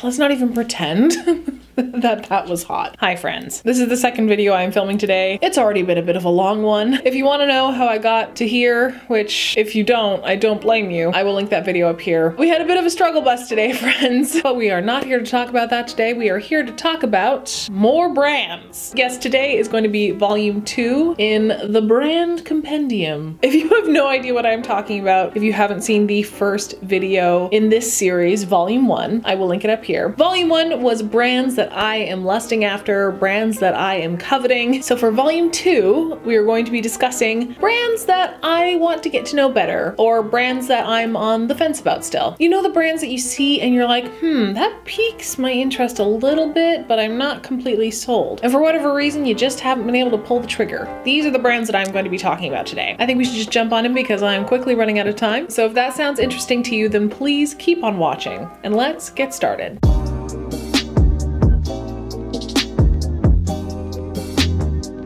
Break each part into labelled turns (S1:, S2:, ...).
S1: let's not even pretend that was hot. Hi friends. This is the second video I'm filming today. It's already been a bit of a long one. If you want to know how I got to here, which if you don't, I don't blame you, I will link that video up here. We had a bit of a struggle bus today, friends, but we are not here to talk about that today. We are here to talk about more brands. Yes, today is going to be volume 2 in the Brand Compendium. If you have no idea what I'm talking about, if you haven't seen the first video in this series, volume 1, I will link it up here. Volume 1 was brands that I am lusting after, brands that I am coveting. So for volume 2, we are going to be discussing brands that I want to get to know better, or brands that I'm on the fence about still. You know, the brands that you see and you're like, that piques my interest a little bit, but I'm not completely sold. And for whatever reason, you just haven't been able to pull the trigger. These are the brands that I'm going to be talking about today. I think we should just jump on in because I'm quickly running out of time. So if that sounds interesting to you, then please keep on watching and let's get started.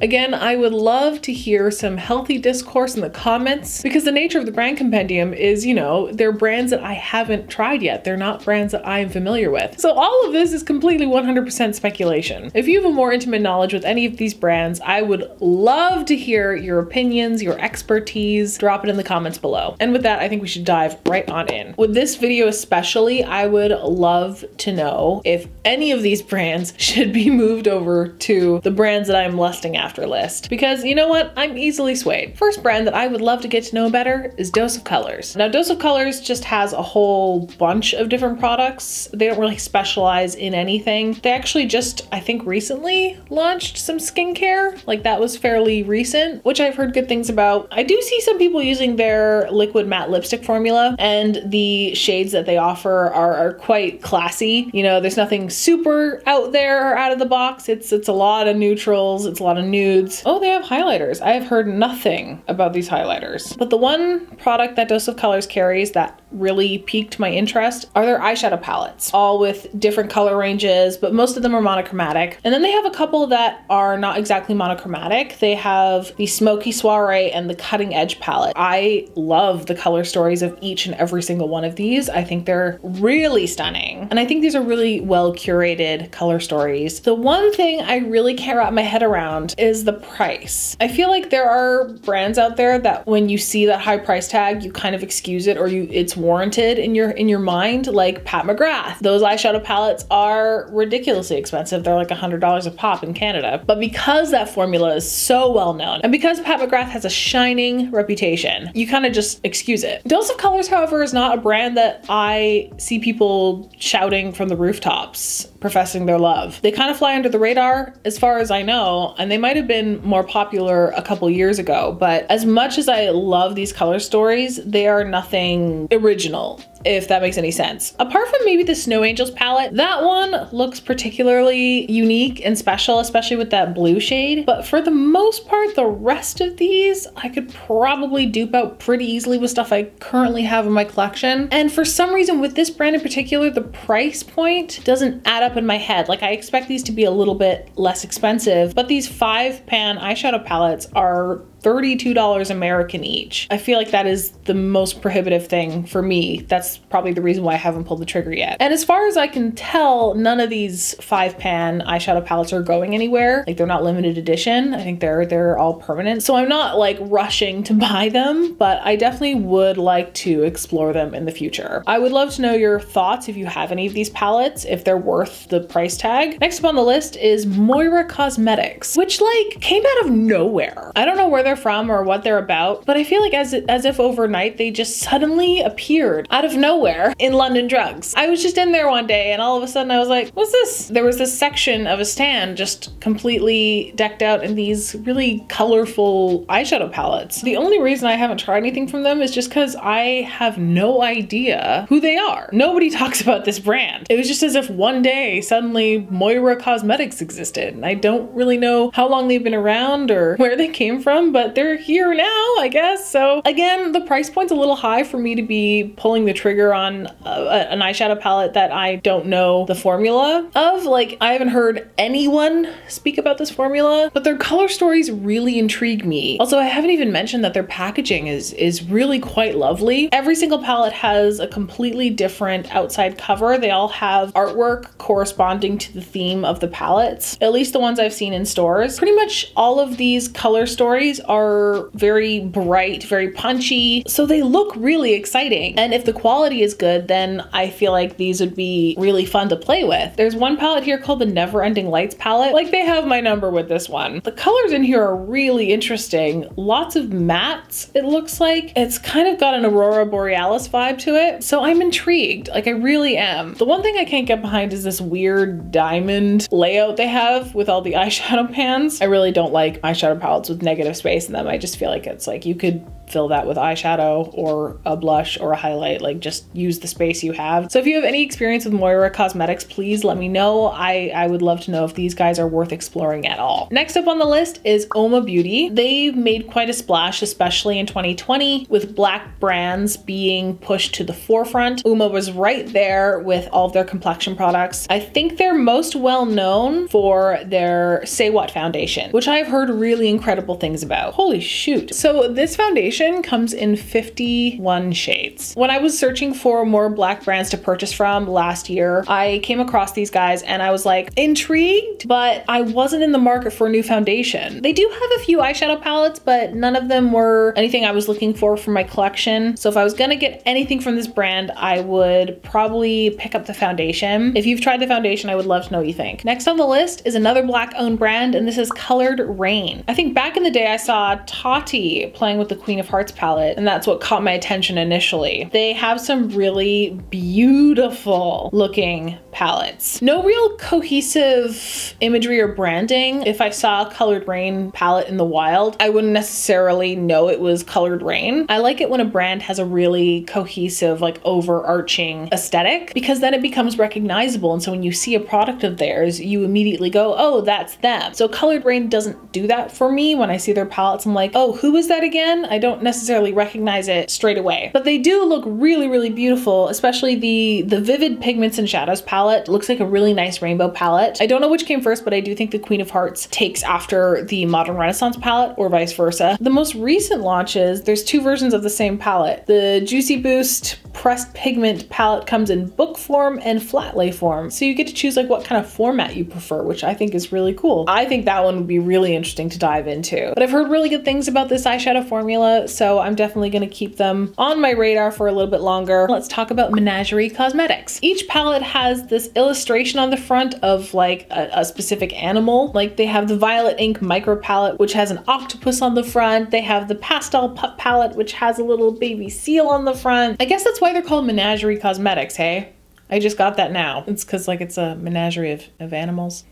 S1: Again, I would love to hear some healthy discourse in the comments because the nature of the Brand Compendium is, you know, they're brands that I haven't tried yet. They're not brands that I am familiar with. So all of this is completely 100% speculation. If you have a more intimate knowledge with any of these brands, I would love to hear your opinions, your expertise. Drop it in the comments below. And with that, I think we should dive right on in. With this video especially, I would love to know if any of these brands should be moved over to the brands that I'm lusting after list, because you know what, I'm easily swayed. First brand that I would love to get to know better is Dose of Colors. Now Dose of Colors just has a whole bunch of different products. They don't really specialize in anything. They actually just, I think recently launched some skincare, like that was fairly recent, which I've heard good things about. I do see some people using their liquid matte lipstick formula, and the shades that they offer are quite classy. You know, there's nothing super out there or out of the box. It's a lot of neutrals, it's a lot of nudes. Oh, they have highlighters. I have heard nothing about these highlighters. But the one product that Dose of Colors carries that really piqued my interest are their eyeshadow palettes, all with different color ranges, but most of them are monochromatic. And then they have a couple that are not exactly monochromatic. They have the Smoky Soiree and the Cutting Edge palette. I love the color stories of each and every single one of these. I think they're really stunning. And I think these are really well curated color stories. The one thing I really can't wrap my head around is the price. I feel like there are brands out there that when you see that high price tag, you kind of excuse it, or it's warranted in your mind, like Pat McGrath. Those eyeshadow palettes are ridiculously expensive. They're like $100 a pop in Canada. But because that formula is so well known, and because Pat McGrath has a shining reputation, you kind of just excuse it. Dose of Colors, however, is not a brand that I see people shouting from the rooftops, professing their love. They kind of fly under the radar as far as I know, and they might have been more popular a couple years ago, but as much as I love these color stories, they are nothing original, if that makes any sense. Apart from maybe the Snow Angels palette, that one looks particularly unique and special, especially with that blue shade. But for the most part, the rest of these, I could probably dupe out pretty easily with stuff I currently have in my collection. And for some reason with this brand in particular, the price point doesn't add up in my head. Like I expect these to be a little bit less expensive, but these 5-pan eyeshadow palettes are $32 American each. I feel like that is the most prohibitive thing for me. That's probably the reason why I haven't pulled the trigger yet. And as far as I can tell, none of these 5-pan eyeshadow palettes are going anywhere. Like they're not limited edition. I think they're all permanent. So I'm not like rushing to buy them, but I definitely would like to explore them in the future. I would love to know your thoughts if you have any of these palettes, if they're worth the price tag. Next up on the list is Moira Cosmetics, which like came out of nowhere. I don't know where they're from or what they're about, but I feel like as if overnight they just suddenly appeared out of nowhere in London Drugs. I was just in there one day and all of a sudden I was like, what's this? There was this section of a stand just completely decked out in these really colorful eyeshadow palettes. The only reason I haven't tried anything from them is just because I have no idea who they are. Nobody talks about this brand. It was just as if one day suddenly Moira Cosmetics existed, and I don't really know how long they've been around or where they came from, but but they're here now, I guess. So again, the price point's a little high for me to be pulling the trigger on an eyeshadow palette that I don't know the formula of. Like, I haven't heard anyone speak about this formula, but their color stories really intrigue me. Also, I haven't even mentioned that their packaging is really quite lovely. Every single palette has a completely different outside cover. They all have artwork corresponding to the theme of the palettes, at least the ones I've seen in stores. Pretty much all of these color stories are very bright, very punchy, so they look really exciting. And if the quality is good, then I feel like these would be really fun to play with. There's one palette here called the Never Ending Lights palette. Like, they have my number with this one. The colors in here are really interesting. Lots of mattes, it looks like. It's kind of got an Aurora Borealis vibe to it, so I'm intrigued. Like, I really am. The one thing I can't get behind is this weird diamond layout they have with all the eyeshadow pans. I really don't like eyeshadow palettes with negative space in them. I just feel like it's like you could fill that with eyeshadow or a blush or a highlight. Like, just use the space you have. So if you have any experience with Moira Cosmetics, please let me know. I would love to know if these guys are worth exploring at all. Next up on the list is Oma Beauty. They've made quite a splash, especially in 2020, with Black brands being pushed to the forefront. Uma was right there with all of their complexion products. I think they're most well known for their Say What foundation, which I've heard really incredible things about. Holy shoot. So this foundation comes in 51 shades. When I was searching for more Black brands to purchase from last year, I came across these guys and I was like intrigued, but I wasn't in the market for a new foundation. They do have a few eyeshadow palettes, but none of them were anything I was looking for my collection. So if I was gonna get anything from this brand, I would probably pick up the foundation. If you've tried the foundation, I would love to know what you think. Next on the list is another Black owned brand, and this is Colored Rain. I think back in the day I saw Tati playing with the Queen of Hearts palette, and that's what caught my attention initially. They have some really beautiful looking palettes. No real cohesive imagery or branding. If I saw a Colored Rain palette in the wild, I wouldn't necessarily know it was Colored Rain. I like it when a brand has a really cohesive, like, overarching aesthetic, because then it becomes recognizable. And so when you see a product of theirs, you immediately go, oh, that's them. So Colored Rain doesn't do that for me. When I see their palettes, I'm like, oh, who is that again? I don't necessarily recognize it straight away, but they do look really, really beautiful, especially the Vivid Pigments and Shadows palette. Looks like a really nice rainbow palette. I don't know which came first, but I do think the Queen of Hearts takes after the Modern Renaissance palette, or vice versa. The most recent launches, there's two versions of the same palette. The Juicy Boost Pressed Pigment palette comes in book form and flat lay form, so you get to choose like what kind of format you prefer, which I think is really cool. I think that one would be really interesting to dive into. But I've heard really good things about this eyeshadow formula, so I'm definitely going to keep them on my radar for a little bit longer. Let's talk about Menagerie Cosmetics. Each palette has this illustration on the front of like a specific animal. Like, they have the Violet Ink Micro palette, which has an octopus on the front. They have the Pastel Pup palette, which has a little baby seal on the front. I guess that's why they're called Menagerie Cosmetics, hey? I just got that now. It's because like it's a menagerie of animals.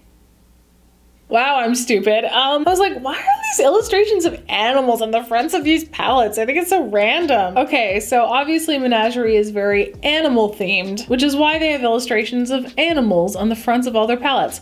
S1: Wow, I'm stupid. I was like, why are these illustrations of animals on the fronts of these palettes? I think it's so random. Okay, so obviously Menagerie is very animal themed, which is why they have illustrations of animals on the fronts of all their palettes.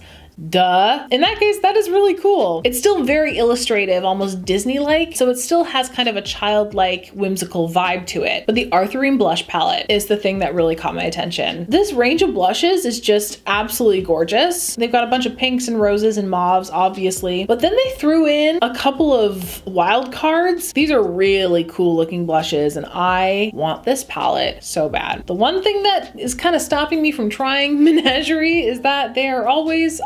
S1: Duh. In that case, that is really cool. It's still very illustrative, almost Disney-like, so it still has kind of a childlike, whimsical vibe to it. But the Arthurine blush palette is the thing that really caught my attention. This range of blushes is just absolutely gorgeous. They've got a bunch of pinks and roses and mauves, obviously, but then they threw in a couple of wild cards. These are really cool looking blushes, and I want this palette so bad. The one thing that is kind of stopping me from trying Menagerie is that they are always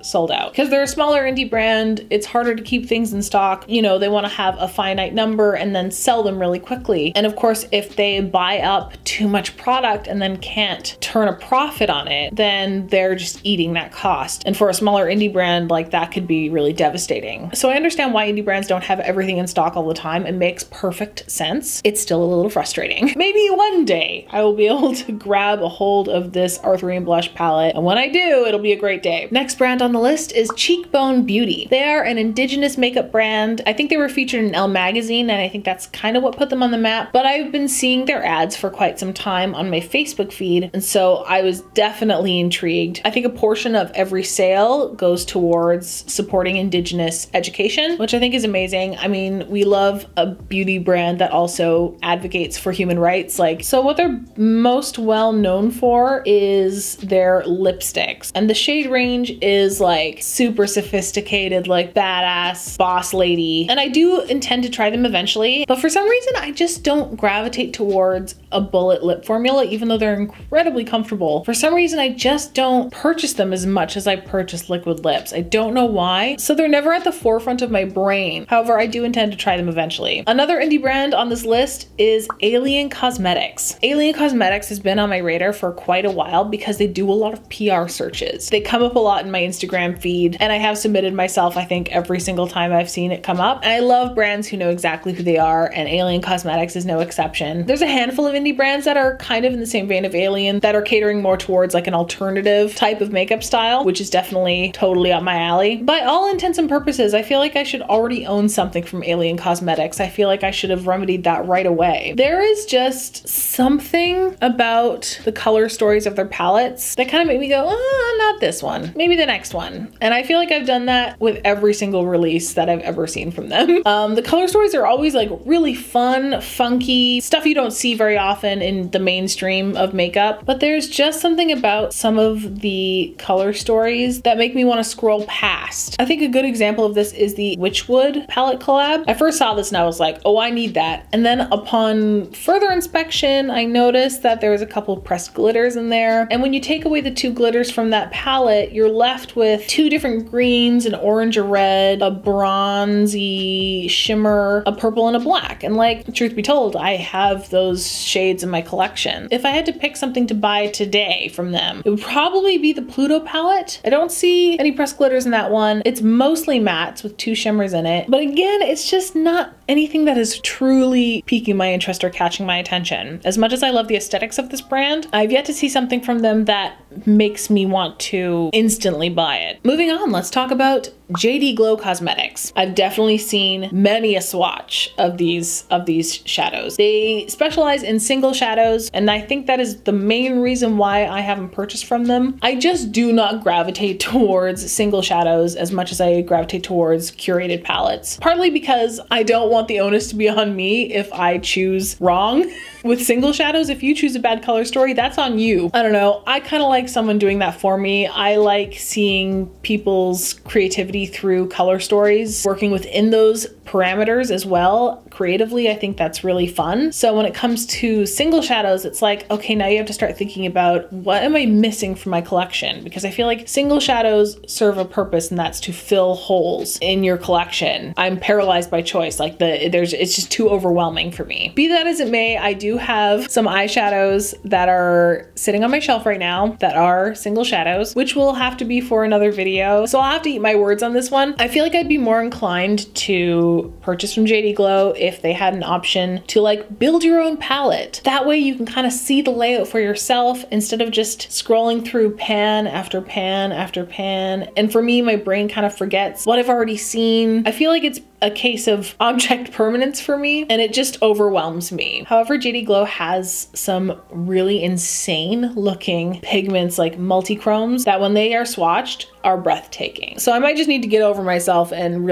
S1: sold out. Because they're a smaller indie brand, it's harder to keep things in stock. You know, they want to have a finite number and then sell them really quickly. And of course, if they buy up too much product and then can't turn a profit on it, then they're just eating that cost. And for a smaller indie brand, like, that could be really devastating. So I understand why indie brands don't have everything in stock all the time. It makes perfect sense. It's still a little frustrating. Maybe one day I will be able to grab a hold of this Arthurine blush palette, and when I do, it'll be a great day. Next brand on the list is Cheekbone Beauty. They are an indigenous makeup brand. I think they were featured in Elle magazine, and I think that's kind of what put them on the map, but I've been seeing their ads for quite some time on my Facebook feed, and so I was definitely intrigued. I think a portion of every sale goes towards supporting indigenous education, which I think is amazing. I mean, we love a beauty brand that also advocates for human rights. Like, so what they're most well known for is their lipsticks, and the shade range is like super sophisticated, like badass boss lady, and I do intend to try them eventually, but for some reason I just don't gravitate towards a bullet lip formula, even though they're incredibly comfortable. For some reason I just don't purchase them as much as I purchase liquid lips. I don't know why, so they're never at the forefront of my brain. However, I do intend to try them eventually. Another indie brand on this list is Alien Cosmetics. Alien Cosmetics has been on my radar for quite a while because they do a lot of PR searches. They come up a lot in my Instagram feed, and I have submitted myself, I think, every single time I've seen it come up. And I love brands who know exactly who they are, and Alien Cosmetics is no exception. There's a handful of indie brands that are kind of in the same vein of Alien that are catering more towards like an alternative type of makeup style, which is definitely totally up my alley. By all intents and purposes, I feel like I should already own something from Alien Cosmetics. I feel like I should have remedied that right away. There is just something about the color stories of their palettes that kind of make me go, oh, not this one, maybe the next one. And I feel like I've done that with every single release that I've ever seen from them. The color stories are always like really fun, funky, stuff you don't see very often in the mainstream of makeup, but there's just something about some of the color stories that make me want to scroll past. I think a good example of this is the Witchwood palette collab. I first saw this and I was like, oh, I need that. And then upon further inspection, I noticed that there was a couple of pressed glitters in there. And when you take away the two glitters from that palette, you're left with two different greens, an orange, a red, a bronzy shimmer, a purple, and a black. And like, truth be told, I have those shades in my collection. If I had to pick something to buy today from them, it would probably be the Pluto palette. I don't see any pressed glitters in that one. It's mostly mattes with two shimmers in it. But again, it's just not anything that is truly piquing my interest or catching my attention. As much as I love the aesthetics of this brand, I've yet to see something from them that makes me want to instantly buy it. Moving on, let's talk about JD Glow Cosmetics. I've definitely seen many a swatch of these shadows. They specialize in single shadows, and I think that is the main reason why I haven't purchased from them. I just do not gravitate towards single shadows as much as I gravitate towards curated palettes. Partly because I don't want the onus to be on me if I choose wrong. With single shadows, if you choose a bad color story, that's on you. I don't know. I kind of like someone doing that for me. I like seeing people's creativity through color stories, working within those parameters as well. Creatively, I think that's really fun. So when it comes to single shadows, it's like, okay, now you have to start thinking about what am I missing from my collection? Because I feel like single shadows serve a purpose, and that's to fill holes in your collection. I'm paralyzed by choice. Like it's just too overwhelming for me. Be that as it may, I do have some eyeshadows that are sitting on my shelf right now that are single shadows, which will have to be for another video. So I'll have to eat my words on this one. I feel like I'd be more inclined to purchase from JD Glow if they had an option to like build your own palette. That way you can kind of see the layout for yourself instead of just scrolling through pan after pan after pan. And for me, my brain kind of forgets what I've already seen. I feel like it's a case of object permanence for me, and it just overwhelms me. However, JD Glow has some really insane looking pigments, like multi-chromes, that when they are swatched are breathtaking. So I might just need to get over myself and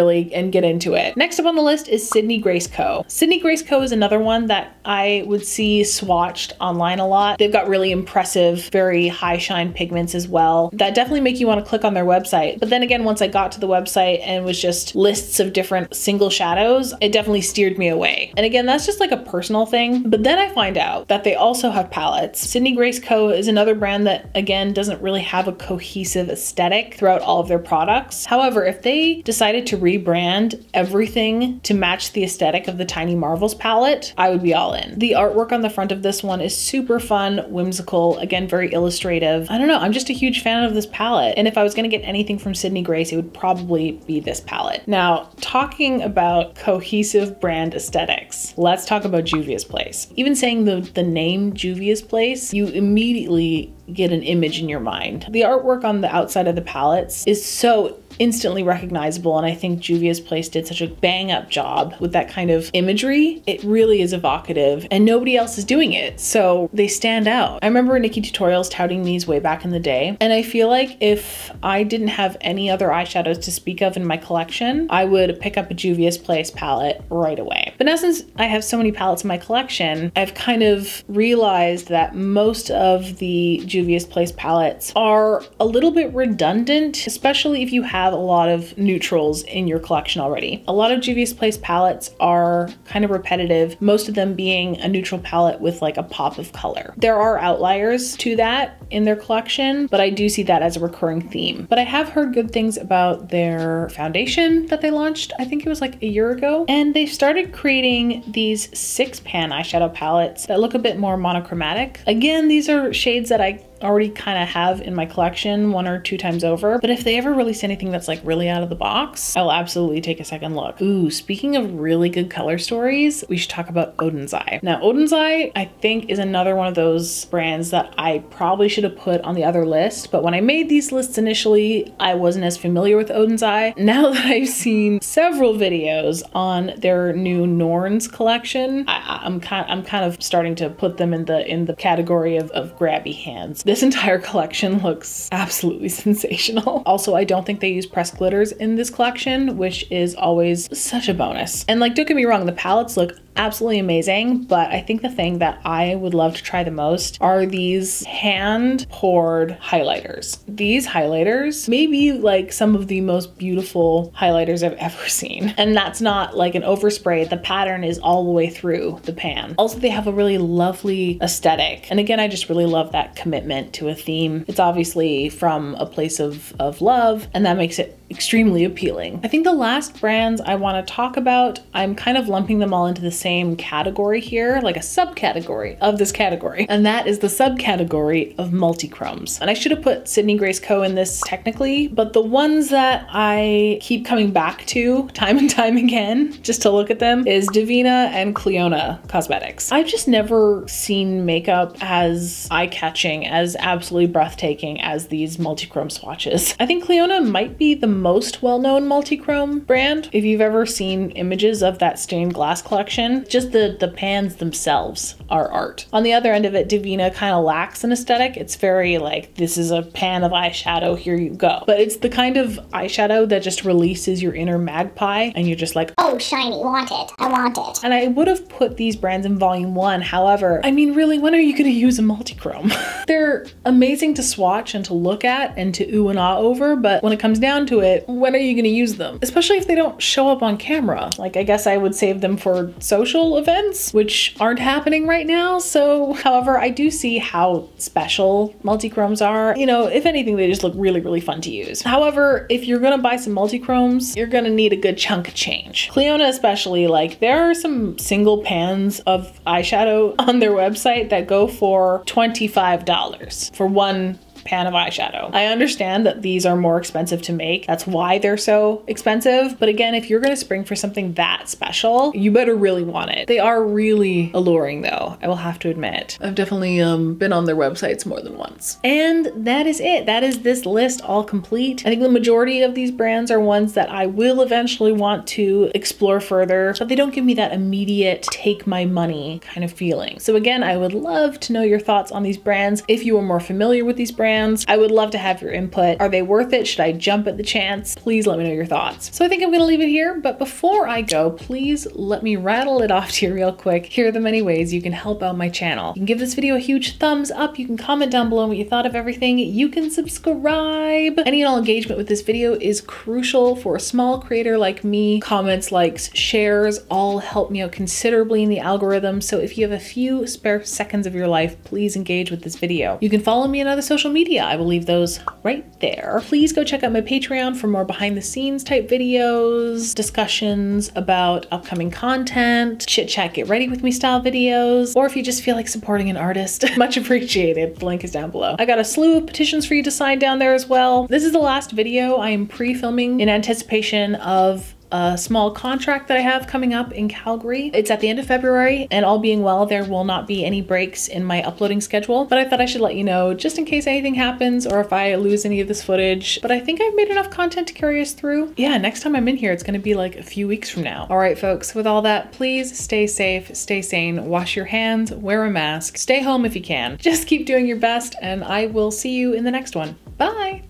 S1: get into it. Next up on the list is Sydney Grace Co. Sydney Grace Co is another one that I would see swatched online a lot. They've got really impressive, very high shine pigments as well that definitely make you want to click on their website. But then again, once I got to the website and was just lists of different single shadows, it definitely steered me away. And again, that's just like a personal thing. But then I find out that they also have palettes. Sydney Grace Co is another brand that again doesn't really have a cohesive aesthetic throughout all of their products. However, if they decided to rebrand everything to match the aesthetic of the Tiny Marvels palette, I would be all in. The artwork on the front of this one is super fun, whimsical, again, very illustrative. I don't know, I'm just a huge fan of this palette. And if I was gonna get anything from Sydney Grace, it would probably be this palette. Now, talking about cohesive brand aesthetics, let's talk about Juvia's Place. Even saying the name Juvia's Place, you immediately get an image in your mind. The artwork on the outside of the palettes is so instantly recognizable, and I think Juvia's Place did such a bang up job with that kind of imagery. It really is evocative and nobody else is doing it, so they stand out. I remember Nikki Tutorials touting these way back in the day, and I feel like if I didn't have any other eyeshadows to speak of in my collection, I would pick up a Juvia's Place palette right away. But now since I have so many palettes in my collection, I've kind of realized that most of the Juvia's Place palettes are a little bit redundant, especially if you have a lot of neutrals in your collection already. A lot of Juvia's Place palettes are kind of repetitive, most of them being a neutral palette with like a pop of color. There are outliers to that in their collection, but I do see that as a recurring theme. But I have heard good things about their foundation that they launched, I think it was like a year ago, and they started creating these 6-pan eyeshadow palettes that look a bit more monochromatic. Again, these are shades that I already kind of have in my collection 1 or 2 times over, but if they ever release anything that's like really out of the box, I'll absolutely take a second look. Ooh, speaking of really good color stories, we should talk about Odins Eye. Now, Odins Eye, I think, is another one of those brands that I probably should have put on the other list, but when I made these lists initially, I wasn't as familiar with Odins Eye. Now that I've seen several videos on their new Norns collection, I'm kind of starting to put them in the category of grabby hands. This entire collection looks absolutely sensational. Also, I don't think they use pressed glitters in this collection, which is always such a bonus. And like, don't get me wrong, the palettes look absolutely amazing, but I think the thing that I would love to try the most are these hand poured highlighters. These highlighters may be like some of the most beautiful highlighters I've ever seen. And that's not like an overspray. The pattern is all the way through the pan. Also, they have a really lovely aesthetic. And again, I just really love that commitment to a theme. It's obviously from a place of love, and that makes it extremely appealing. I think the last brands I want to talk about, I'm kind of lumping them all into the same category here, like a subcategory of this category, and that is the subcategory of multi-chromes. And I should have put Sydney Grace Co in this technically, but the ones that I keep coming back to time and time again just to look at them is Divina and Cleona Cosmetics. I've just never seen makeup as eye-catching, as absolutely breathtaking as these multi-chrome swatches. I think Cleona might be the most well-known multi-chrome brand. If you've ever seen images of that stained glass collection, just the pans themselves are art. On the other end of it, Divina kind of lacks an aesthetic. It's very like, this is a pan of eyeshadow, here you go. But it's the kind of eyeshadow that just releases your inner magpie and you're just like, oh, shiny, want it, I want it. And I would have put these brands in volume 1. However, I mean, really, when are you gonna use a multi-chrome? They're amazing to swatch and to look at and to ooh and ah over, but when it comes down to it, when are you going to use them? Especially if they don't show up on camera. Like, I guess I would save them for social events, which aren't happening right now. So, however, I do see how special multi-chromes are. You know, if anything, they just look really, really fun to use. However, if you're going to buy some multi-chromes, you're going to need a good chunk of change. Cleona especially, like, there are some single pans of eyeshadow on their website that go for $25 for one pan of eyeshadow. I understand that these are more expensive to make. That's why they're so expensive. But again, if you're going to spring for something that special, you better really want it. They are really alluring though, I will have to admit. I've definitely been on their websites more than once. And that is it. That is this list all complete. I think the majority of these brands are ones that I will eventually want to explore further, but they don't give me that immediate take my money kind of feeling. So again, I would love to know your thoughts on these brands. If you are more familiar with these brands, I would love to have your input. Are they worth it? Should I jump at the chance? Please let me know your thoughts. So I think I'm gonna leave it here, but before I go, please let me rattle it off to you real quick. Here are the many ways you can help out my channel. You can give this video a huge thumbs up. You can comment down below what you thought of everything. You can subscribe. Any and all engagement with this video is crucial for a small creator like me. Comments, likes, shares all help me out considerably in the algorithm. So if you have a few spare seconds of your life, please engage with this video. You can follow me on other social media. I will leave those right there. Please go check out my Patreon for more behind the scenes type videos, discussions about upcoming content, chit chat, get ready with me style videos, or if you just feel like supporting an artist, much appreciated. The link is down below. I got a slew of petitions for you to sign down there as well. This is the last video I am pre-filming in anticipation of a small contract that I have coming up in Calgary. It's at the end of February, and all being well, there will not be any breaks in my uploading schedule, but I thought I should let you know just in case anything happens or if I lose any of this footage. But I think I've made enough content to carry us through. Yeah, next time I'm in here, it's gonna be like a few weeks from now. All right, folks, with all that, please stay safe, stay sane, wash your hands, wear a mask, stay home if you can. Just keep doing your best, and I will see you in the next one. Bye.